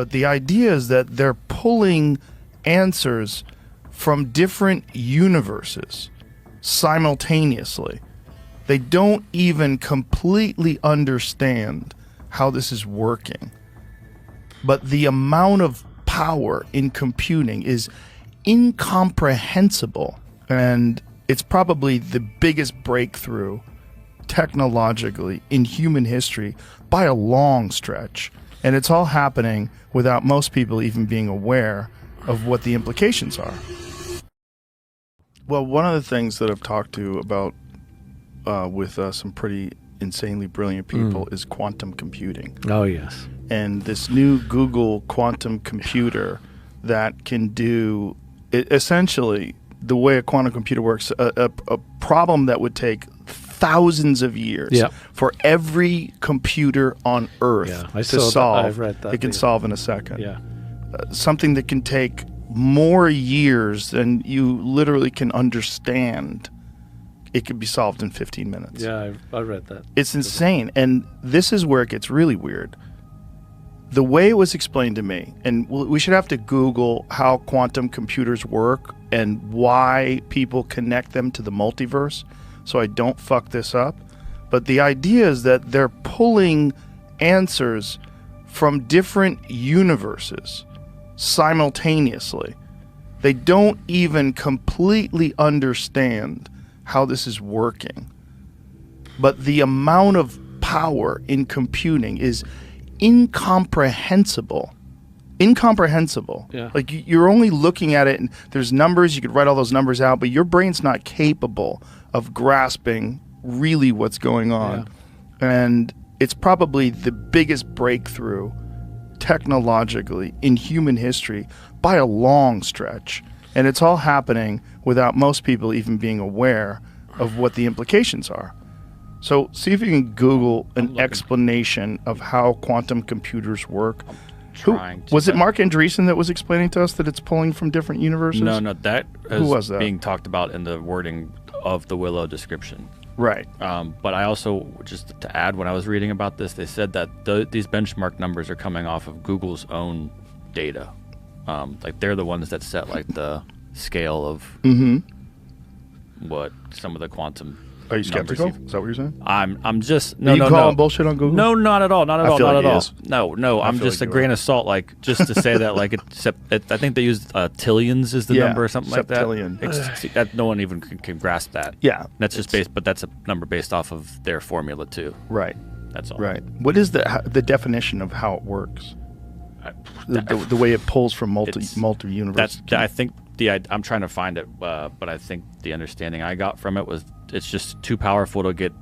But the idea is that they're pulling answers from different universes simultaneously. They don't even completely understand how this is working. But the amount of power in computing is incomprehensible. And it's probably the biggest breakthrough technologically in human history by a long stretch. And it's all happening without most people even being aware of what the implications are. Well, one of the things that I've talked to about with some pretty insanely brilliant people is quantum computing. Oh, yes. And this new Google quantum computer that can do essentially the way a quantum computer works, a problem that would take thousands of years for every computer on Earth to solve. I've read that. It can solve in a second. Yeah. Something that can take more years than you literally can understand. It could be solved in 15 minutes. Yeah, I read that. It's insane. And this is where it gets really weird. The way it was explained to me, and we should have to Google how quantum computers work and why people connect them to the multiverse so I don't fuck this up. But the idea is that they're pulling answers from different universes simultaneously. They don't even completely understand how this is working. But the amount of power in computing is incomprehensible. Yeah. Like you're only looking at it and there's numbers, you could write all those numbers out, but your brain's not capable of grasping really what's going on. Yeah. And it's probably the biggest breakthrough technologically in human history by a long stretch. And it's all happening without most people even being aware of what the implications are. So see if you can Google an explanation of how quantum computers work. Was it Mark Andreessen that was explaining to us that it's pulling from different universes? No, that Who was that? Being talked about in the wording of the Willow description. Right. But I also, just to add, when I was reading about this, they said that these benchmark numbers are coming off of Google's own data. Like they're the ones that set like the scale of what some of the quantum. Are you skeptical? Is that what you're saying? I'm just Are you calling bullshit on Google? No, not at all. Not at all. Not at all. Is. No. I'm just a grain of salt, like just to say that, like I think they used tillions is the number or something like that. Septillion. That no one even can grasp that. Yeah, that's just based, but that's a number based off of their formula too. Right. That's all. Right. What is the definition of how it works? The way it pulls from multi universes. I think I'm trying to find it, but I think the understanding I got from it was it's just too powerful to get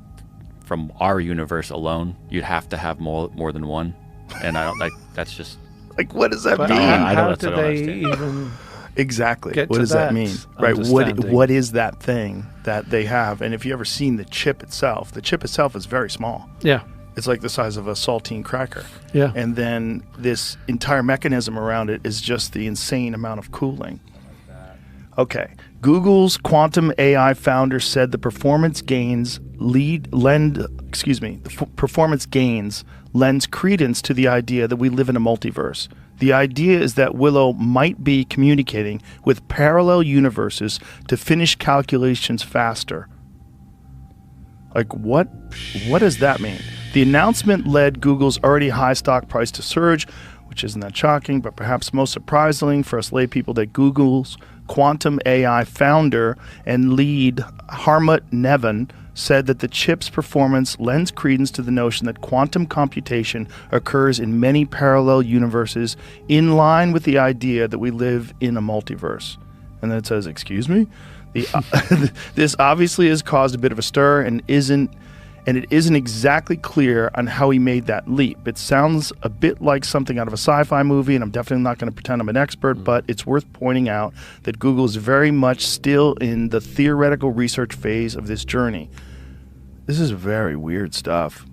from our universe alone. You'd have to have more than one, and I don't like. That's just like, what does that mean? How do they even exactly? Get what does that mean? Right. What is that thing that they have? And if you ever seen the chip itself is very small. Yeah. It's like the size of a saltine cracker. Yeah. And then this entire mechanism around it is just the insane amount of cooling. Okay. Google's quantum AI founder said the performance gains lends credence to the idea that we live in a multiverse. The idea is that Willow might be communicating with parallel universes to finish calculations faster. Like, what does that mean? The announcement led Google's already high stock price to surge, which isn't that shocking, but perhaps most surprising for us laypeople that Google's quantum AI founder and lead, Harmut Nevin, said that the chip's performance lends credence to the notion that quantum computation occurs in many parallel universes, in line with the idea that we live in a multiverse. And then it says, excuse me? This obviously has caused a bit of a stir and it isn't exactly clear on how he made that leap. It sounds a bit like something out of a sci-fi movie, and I'm definitely not going to pretend I'm an expert, but it's worth pointing out that Google is very much still in the theoretical research phase of this journey. This is very weird stuff.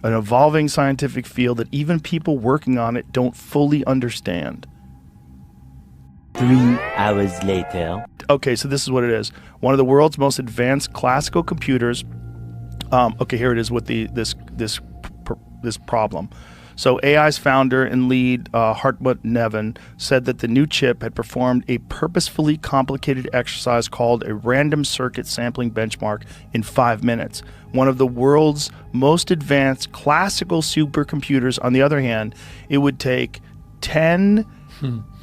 An evolving scientific field that even people working on it don't fully understand. 3 hours later. Okay, so this is what it is. One of the world's most advanced classical computers. Okay, here it is with this problem. So AI's founder and lead, Hartmut Neven, said that the new chip had performed a purposefully complicated exercise called a random circuit sampling benchmark in 5 minutes. One of the world's most advanced classical supercomputers, on the other hand, it would take 10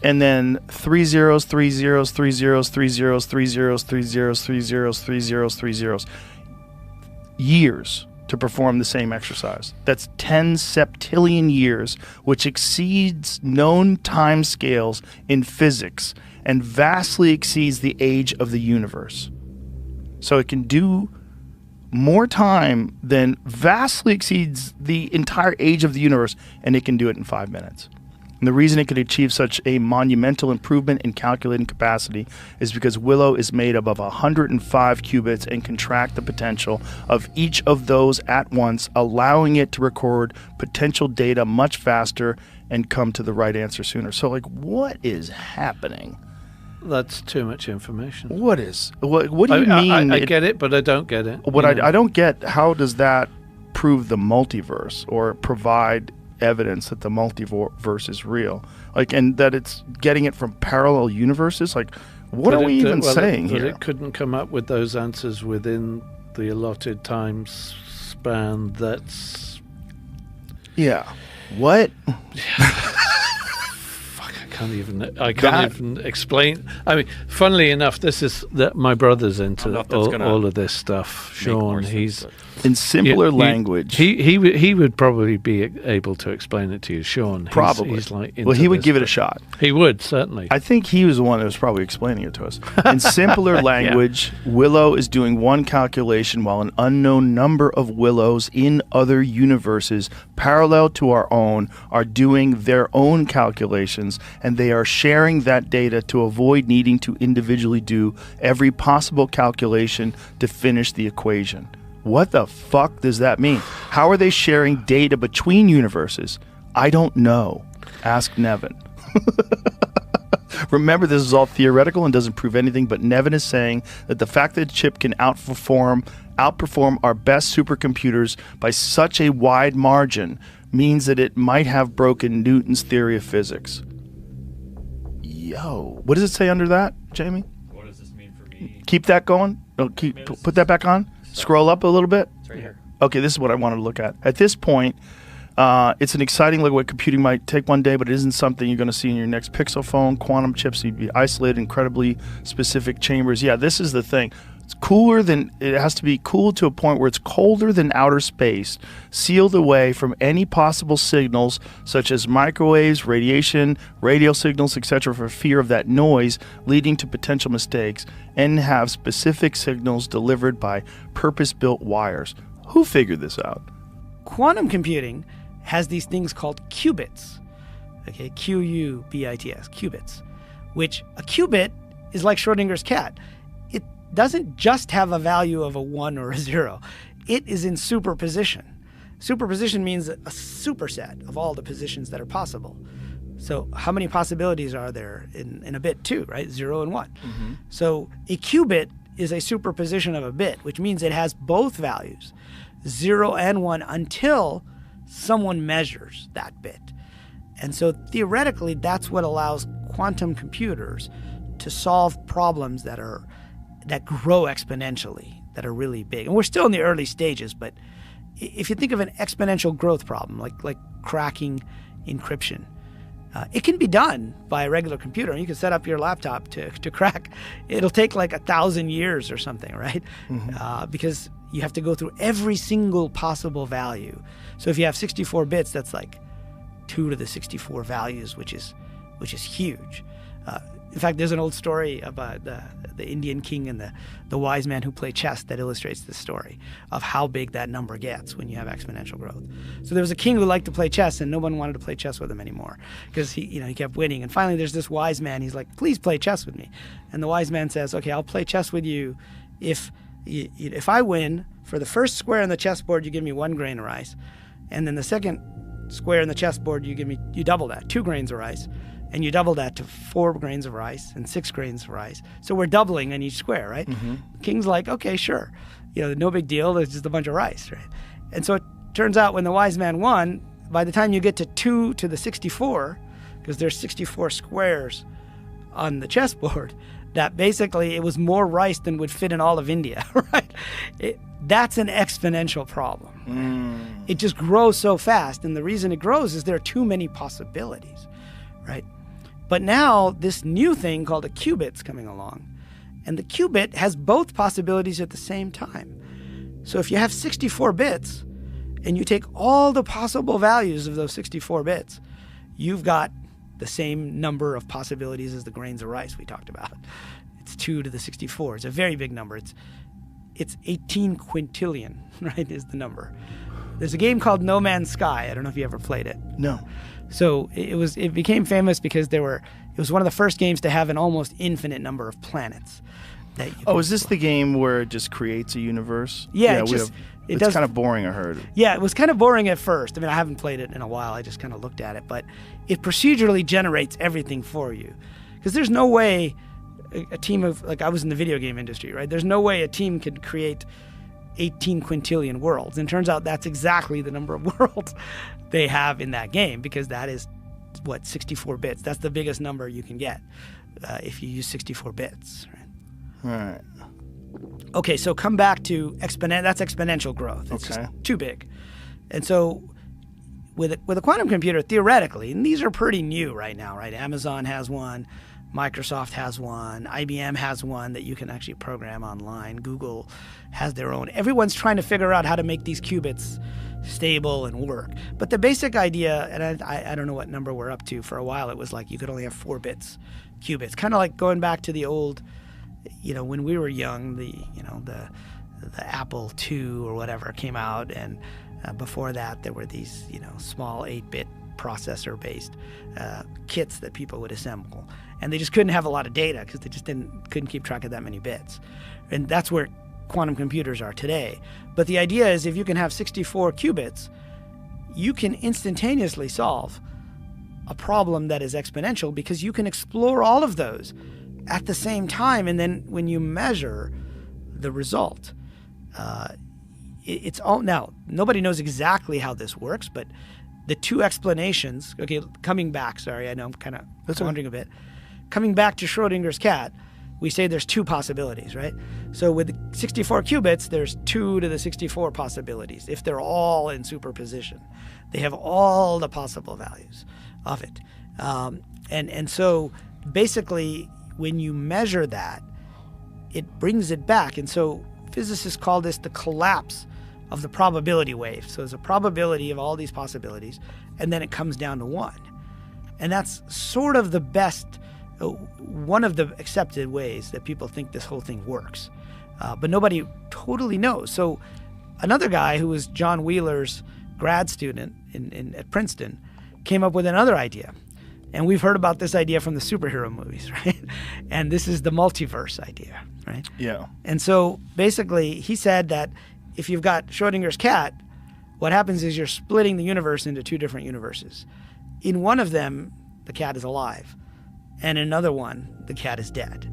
and then 3 zeros, 3 zeros, 3 zeros, 3 zeros, 3 zeros, 3 zeros, 3 zeros, 3 zeros, 3 zeros, years to perform the same exercise. That's 10 septillion years, which exceeds known time scales in physics and vastly exceeds the age of the universe. So it can do more time than vastly exceeds the entire age of the universe, and it can do it in 5 minutes. And the reason it could achieve such a monumental improvement in calculating capacity is because Willow is made up of 105 qubits and can track the potential of each of those at once, allowing it to record potential data much faster and come to the right answer sooner. So, like, what is happening? That's too much information. What do you mean? I get it, but I don't get it. I don't get, how does that prove the multiverse or provide evidence that the multiverse is real, like, and that it's getting it from parallel universes? Like, what are we even saying here? It couldn't come up with those answers within the allotted time span. That's what? I can't even explain. I mean, funnily enough, this is that my brother's into all of this stuff. Sean, he's in simpler language. He would probably be able to explain it to you, Sean. Probably. He's like he would give it a shot. He would, certainly. I think he was the one that was probably explaining it to us. In simpler language, Willow is doing one calculation while an unknown number of Willows in other universes parallel to our own are doing their own calculations, and they are sharing that data to avoid needing to individually do every possible calculation to finish the equation. What the fuck does that mean? How are they sharing data between universes? I don't know. Ask Neven. Remember, this is all theoretical and doesn't prove anything, but Neven is saying that the fact that the chip can outperform our best supercomputers by such a wide margin means that it might have broken Newton's theory of physics. Yo, what does it say under that, Jamie? What does this mean for me? Keep that going. Put that back on. Scroll up a little bit. It's right here. Okay, this is what I wanted to look at. At this point, it's an exciting look at what computing might take one day, but it isn't something you're going to see in your next Pixel phone. Quantum chips need to be isolated in incredibly specific chambers. Yeah, this is the thing. It's cooler than, it has to be cool to a point where it's colder than outer space, sealed away from any possible signals such as microwaves, radiation, radio signals, etc., for fear of that noise leading to potential mistakes, and have specific signals delivered by purpose-built wires. Who figured this out? Quantum computing has these things called qubits. Okay, Q-U-B-I-T-S, qubits, which a qubit is like Schrodinger's cat. It doesn't just have a value of a 1 or a 0. It is in superposition. Superposition means a superset of all the positions that are possible. So how many possibilities are there in a bit? 2, right? 0 and 1. Mm-hmm. So a qubit is a superposition of a bit, which means it has both values, 0 and 1, until someone measures that bit. And so theoretically, that's what allows quantum computers to solve problems that grow exponentially, that are really big. And we're still in the early stages, but if you think of an exponential growth problem, like cracking encryption, it can be done by a regular computer. You can set up your laptop to crack. It'll take like 1,000 years or something, right? Mm-hmm. Because you have to go through every single possible value. So if you have 64 bits, that's like 2 to the 64 values, which is huge. In fact, there's an old story about the Indian king and the wise man who play chess that illustrates this story of how big that number gets when you have exponential growth. So there was a king who liked to play chess, and no one wanted to play chess with him anymore because he kept winning. And finally, there's this wise man. He's like, "Please play chess with me." And the wise man says, "Okay, I'll play chess with you if I win. For the first square on the chessboard, you give me 1 grain of rice, and then the second square on the chessboard, you double that, 2 grains of rice." And you double that to 4 grains of rice and 6 grains of rice. So we're doubling on each square, right? Mm-hmm. The king's like, okay, sure. No big deal. There's just a bunch of rice, right? And so it turns out when the wise man won, by the time you get to 2 to the 64, because there's 64 squares on the chessboard, that basically it was more rice than would fit in all of India, right? That's an exponential problem. It just grows so fast, and the reason it grows is there are too many possibilities, right? But now this new thing called a qubit's coming along, and the qubit has both possibilities at the same time. So if you have 64 bits, and you take all the possible values of those 64 bits, you've got the same number of possibilities as the grains of rice we talked about. It's 2 to the 64. It's a very big number. It's 18 quintillion, right, is the number. There's a game called No Man's Sky. I don't know if you ever played it. No. So it became famous because it was one of the first games to have an almost infinite number of planets. Is this the game where it just creates a universe? Yeah, it's kind of boring, I heard. Yeah, it was kind of boring at first. I mean, I haven't played it in a while. I just kind of looked at it. But it procedurally generates everything for you. Because there's no way a team of, like, I was in the video game industry, right? There's no way a team could create 18 quintillion worlds. And it turns out that's exactly the number of worlds they have in that game, because that is, 64 bits. That's the biggest number you can get if you use 64 bits, right? Right. Okay, so come back to that's exponential growth. It's just too big. And so with a quantum computer, theoretically, and these are pretty new right now, right? Amazon has one, Microsoft has one, IBM has one that you can actually program online. Google has their own. Everyone's trying to figure out how to make these qubits stable and work. But the basic idea, and I don't know what number we're up to. For a while, it was like you could only have 4 bits qubits. Kind of like going back to the old, when we were young, the Apple II or whatever came out, and before that there were these small 8-bit processor-based kits that people would assemble, and they just couldn't have a lot of data because they just couldn't keep track of that many bits, and that's where quantum computers are today. But the idea is if you can have 64 qubits, you can instantaneously solve a problem that is exponential because you can explore all of those at the same time, and then when you measure the result, it's all, now nobody knows exactly how this works, but the two explanations, coming back, sorry, I know I'm kind of wandering a bit, coming back to Schrodinger's cat, we say there's 2 possibilities, right? So with 64 qubits, there's 2 to the 64 possibilities. If they're all in superposition, they have all the possible values of it. And so basically, when you measure that, it brings it back. And so physicists call this the collapse of the probability wave. So there's a probability of all these possibilities, and then it comes down to 1. And that's sort of the best, one of the accepted ways that people think this whole thing works. But nobody totally knows. So another guy who was John Wheeler's grad student at Princeton came up with another idea. And we've heard about this idea from the superhero movies, right? And this is the multiverse idea, right? Yeah. And so basically he said that if you've got Schrodinger's cat, what happens is you're splitting the universe into 2 different universes. In one of them, the cat is alive. And in another one, the cat is dead,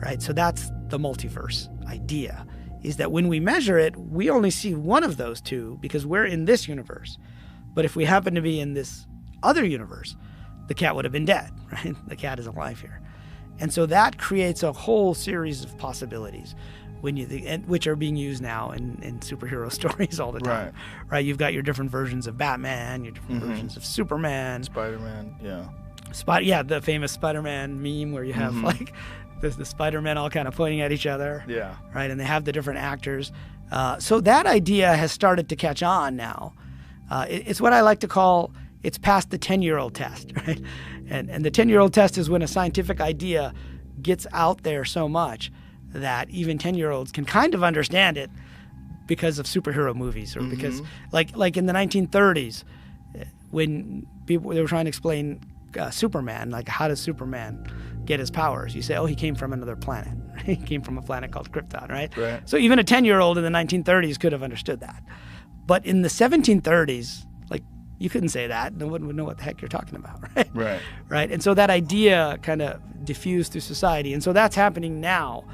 right? So that's the multiverse idea, is that when we measure it, we only see one of those 2 because we're in this universe. But if we happen to be in this other universe, the cat would have been dead, right? The cat is alive here. And so that creates a whole series of possibilities which are being used now in superhero stories all the time. Right? You've got your different versions of Batman, your different versions of Superman. Spider-Man, yeah. The famous Spider-Man meme where you have like the Spider-Men all kind of pointing at each other. Yeah. Right? And they have the different actors. So that idea has started to catch on now. It's what I like to call, it's past the 10-year-old test, right? And the 10-year-old test is when a scientific idea gets out there so much that even 10-year-olds can kind of understand it because of superhero movies, or because, like in the 1930s, when they were trying to explain Superman, like how does Superman get his powers? You say, he came from another planet. He came from a planet called Krypton, right? So even a 10-year-old in the 1930s could have understood that. But in the 1730s, you couldn't say that. No one would know what the heck you're talking about, right? Right. And so that idea kind of diffused through society. And so that's happening now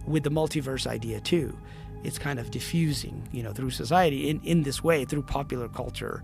with the multiverse idea too. It's kind of diffusing, through society in this way, through popular culture